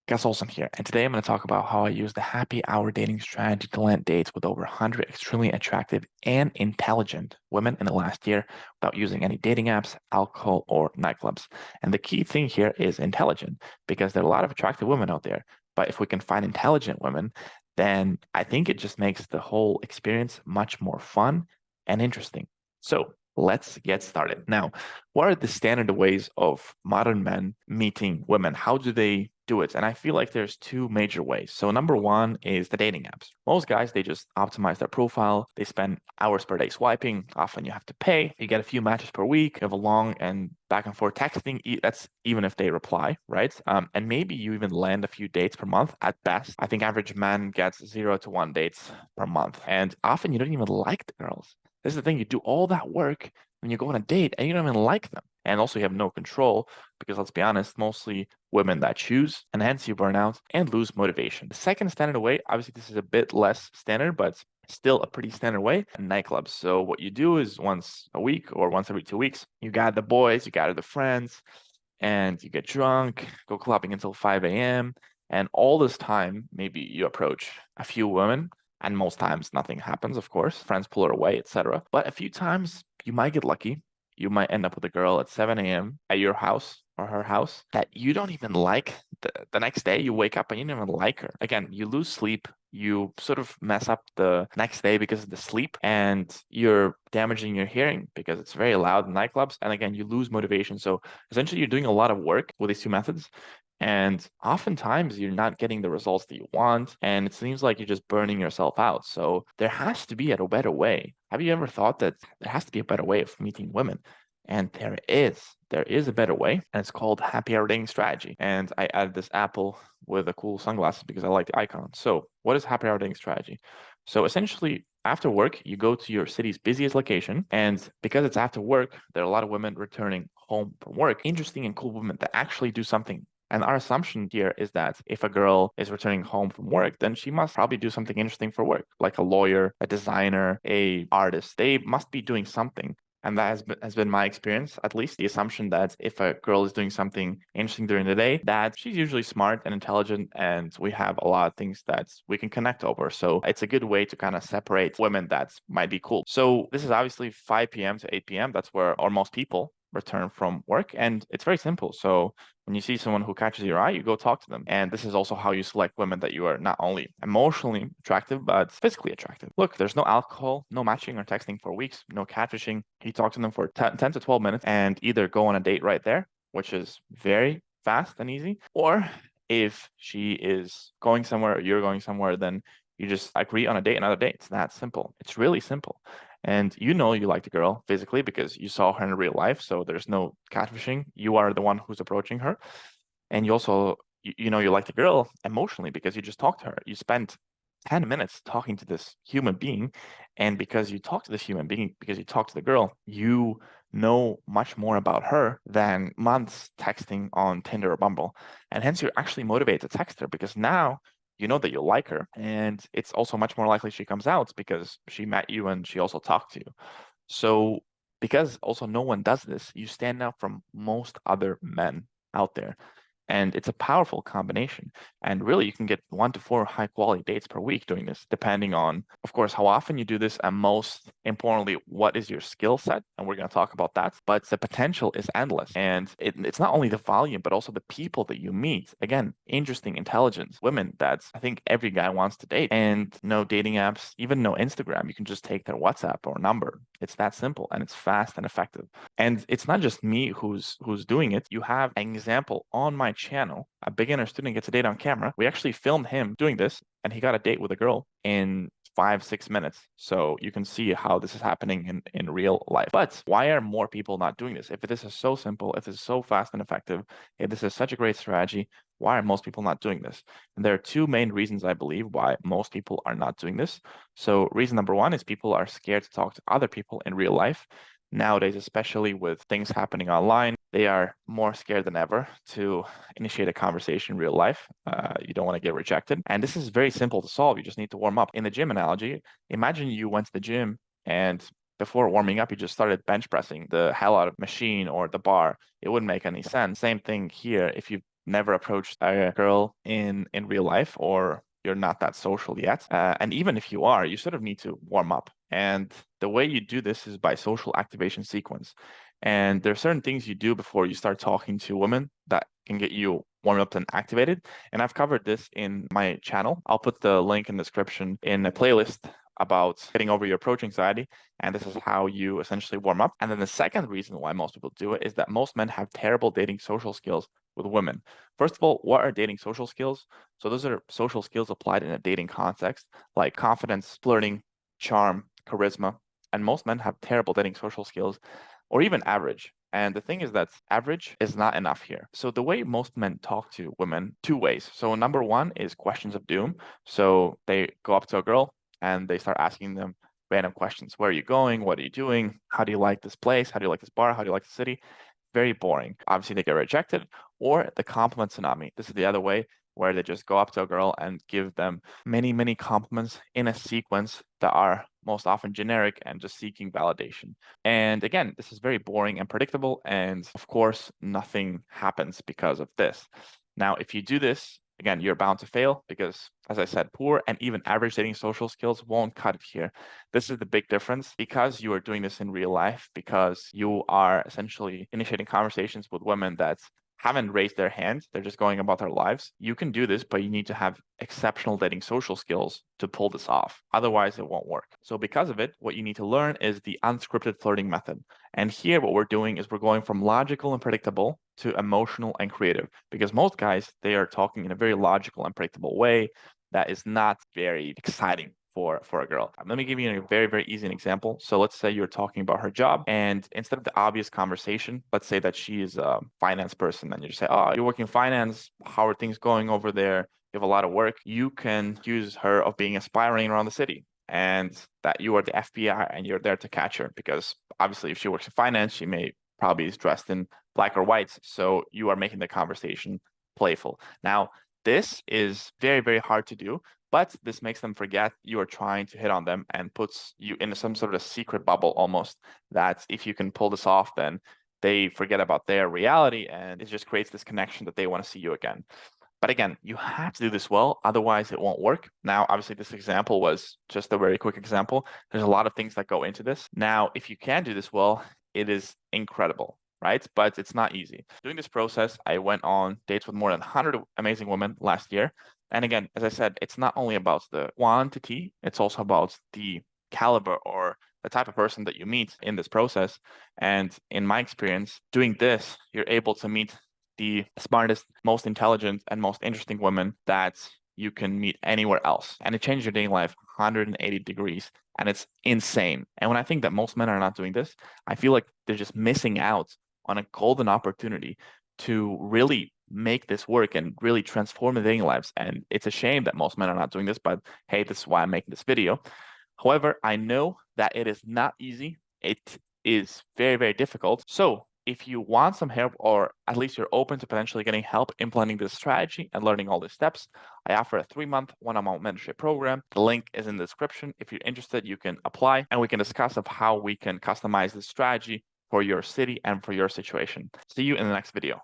Guess Olson here, and today I'm going to talk about how I use the happy hour dating strategy to land dates with over 100 extremely attractive and intelligent women in the last year without using any dating apps, alcohol, or nightclubs. And the key thing here is intelligent, because there are a lot of attractive women out there. But if we can find intelligent women, then I think it just makes the whole experience much more fun and interesting. So let's get started. Now, what are the standard ways of modern men meeting women? How do they do it? And I feel like there's two major ways. So number one is the dating apps. Most guys, they just optimize their profile. They spend hours per day swiping. Often you have to pay. You get a few matches per week. You have a long and back and forth texting. That's even if they reply, right? And maybe you even land a few dates per month at best. I think average man gets 0 to 1 dates per month. And often you don't even like the girls. This is the thing, you do all that work when you go on a date and you don't even like them. And also you have no control because let's be honest, mostly women that choose and hence you burn out and lose motivation. The second standard way, obviously this is a bit less standard, but still a pretty standard way, nightclubs. So what you do is once a week or once every 2 weeks, you gather the boys, you gather the friends, and you get drunk, go clubbing until 5 a.m. And all this time, maybe you approach a few women, and most times nothing happens, of course. Friends pull her away, etc. But a few times you might get lucky. You might end up with a girl at 7 a.m. at your house or her house that you don't even like. The next day you wake up and you don't even like her. Again, you lose sleep. You sort of mess up the next day because of the sleep, and you're damaging your hearing because it's very loud in nightclubs. And again, you lose motivation. So essentially, you're doing a lot of work with these two methods. And oftentimes you're not getting the results that you want, and it seems like you're just burning yourself out. So there has to be a better way. Have you ever thought that there has to be a better way of meeting women? And there is. There is a better way, and it's called happy hour dating strategy. And I added this apple with the cool sunglasses because I like the icon. So what is happy hour dating strategy? So essentially, after work, you go to your city's busiest location, and because it's after work, there are a lot of women returning home from work, interesting and cool women that actually do something. And our assumption here is that if a girl is returning home from work, then she must probably do something interesting for work, like a lawyer, a designer, a artist. They must be doing something. And that has been my experience, at least the assumption that if a girl is doing something interesting during the day, that she's usually smart and intelligent, and we have a lot of things that we can connect over. So it's a good way to kind of separate women that might be cool. So this is obviously 5 p.m. to 8 p.m. That's where, or most people return from work. And it's very simple. So when you see someone who catches your eye, you go talk to them. And this is also how you select women that you are not only emotionally attractive, but physically attractive. Look, there's no alcohol, no matching or texting for weeks, no catfishing. You talk to them for 10 to 12 minutes and either go on a date right there, which is very fast and easy, or if she is going somewhere or you're going somewhere, then you just agree on a date, another date. It's that simple. It's really simple. And you know you like the girl physically because you saw her in real life. So there's no catfishing. You are the one who's approaching her. And you also, you know you like the girl emotionally because you just talked to her. You spent 10 minutes talking to this human being. And because you talked to this human being, because you talked to the girl, you know much more about her than months texting on Tinder or Bumble. And hence you're actually motivated to text her because now you know that you like her. And it's also much more likely she comes out because she met you and she also talked to you. So because also no one does this, you stand out from most other men out there. And it's a powerful combination. And really, you can get 1 to 4 high quality dates per week doing this, depending on, of course, how often you do this. And most importantly, what is your skill set? And we're going to talk about that. But the potential is endless. And it's not only the volume, but also the people that you meet. Again, interesting, intelligent women that I think every guy wants to date. And no dating apps, even no Instagram. You can just take their WhatsApp or number. It's that simple and it's fast and effective. And it's not just me who's doing it. You have an example on my channel. A beginner student gets a date on camera. We actually filmed him doing this, and he got a date with a girl in 5, 6 minutes. So you can see how this is happening in real life. But why are more people not doing this? If this is so simple, if this is so fast and effective, if this is such a great strategy, why are most people not doing this? And there are two main reasons I believe why most people are not doing this. So reason number one is people are scared to talk to other people in real life. Nowadays, especially with things happening online, they are more scared than ever to initiate a conversation in real life. You don't want to get rejected. And this is very simple to solve. You just need to warm up. In the gym analogy, imagine you went to the gym and before warming up, you just started bench pressing the hell out of machine or the bar. It wouldn't make any sense. Same thing here. If you never approached a girl in real life, or you're not that social yet. And even if you are, you sort of need to warm up. And the way you do this is by social activation sequence. And there are certain things you do before you start talking to women that can get you warmed up and activated. And I've covered this in my channel. I'll put the link in the description in a playlist about getting over your approach anxiety. And this is how you essentially warm up. And then the second reason why most people do it is that most men have terrible dating social skills with women. First of all, what are dating social skills? So those are social skills applied in a dating context, like confidence, flirting, charm, charisma. And most men have terrible dating social skills, or even average. And the thing is that average is not enough here. So the way most men talk to women, two ways. So number one is questions of doom. So they go up to a girl and they start asking them random questions. Where are you going? What are you doing? How do you like this place? How do you like this bar? How do you like the city? Very boring. Obviously, they get rejected. Or the compliment tsunami. This is the other way, where they just go up to a girl and give them many, many compliments in a sequence that are most often generic and just seeking validation. And again, this is very boring and predictable. And of course, nothing happens because of this. Now, if you do this, again, you're bound to fail because, as I said, poor and even average dating social skills won't cut it here. This is the big difference. Because you are doing this in real life, because you are essentially initiating conversations with women that haven't raised their hands, they're just going about their lives. You can do this, but you need to have exceptional dating social skills to pull this off. Otherwise, it won't work. So because of it, what you need to learn is the unscripted flirting method. And here, what we're doing is we're going from logical and predictable to emotional and creative. Because most guys, they are talking in a very logical and predictable way that is not very exciting for a girl. Let me give you a very, very easy example. So let's say you're talking about her job, and instead of the obvious conversation, let's say that she is a finance person, and you just say, oh, you're working finance. How are things going over there? You have a lot of work. You can accuse her of being aspiring around the city, and that you are the FBI and you're there to catch her, because obviously if she works in finance, she may probably is dressed in black or white. So you are making the conversation playful. Now, this is very, very hard to do, but this makes them forget you are trying to hit on them and puts you in some sort of secret bubble almost, that if you can pull this off, then they forget about their reality and it just creates this connection that they want to see you again. But again, you have to do this well, otherwise it won't work. Now, obviously, this example was just a very quick example. There's a lot of things that go into this. Now, if you can do this well, it is incredible, right? But it's not easy. Doing this process, I went on dates with more than 100 amazing women last year. And again, as I said, it's not only about the quantity, it's also about the caliber or the type of person that you meet in this process. And in my experience, doing this, you're able to meet the smartest, most intelligent, and most interesting women that you can meet anywhere else. And it changes your dating life 180 degrees. And it's insane. And when I think that most men are not doing this, I feel like they're just missing out on a golden opportunity to really make this work and really transform their dating lives. And it's a shame that most men are not doing this, but hey, this is why I'm making this video. However, I know that it is not easy. It is very, very difficult. So if you want some help, or at least you're open to potentially getting help implementing this strategy and learning all the steps, I offer a 3-month one-on-one mentorship program. The link is in the description. If you're interested, you can apply and we can discuss of how we can customize this strategy for your city and for your situation. See you in the next video.